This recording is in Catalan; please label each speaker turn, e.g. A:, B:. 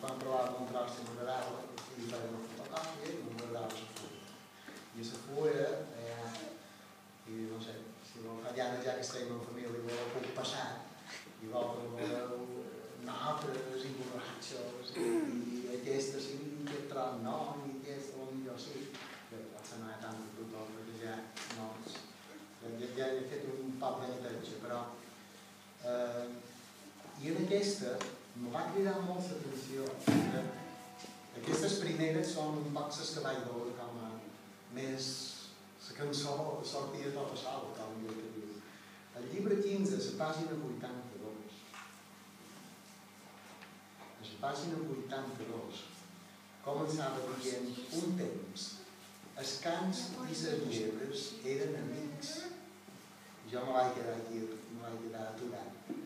A: quan provava un tros que m'agradava i feia una fotocòpia i m'agradava la fulla. I la fulla, i no sé, si allà ja que estem en família i ho puc passar, i vol que voleu notes i borratxos, i aquesta sí, i aquest tros no, i aquesta potser sí, que potser no hi ha tant de tothom, perquè ja no és... Ja he fet un poc de neteja, però... I en aquesta me va cridar molt l'atenció. Aquestes primeres són un poc les que vaig veure com a més la cançó que sortia tota sola, com jo que diu. El llibre 15, a la pàgina 82. A la pàgina 82 començava dient un temps. Els cans i les llebres eren amics. Jo me vaig quedar aquí, me vaig quedar aturat.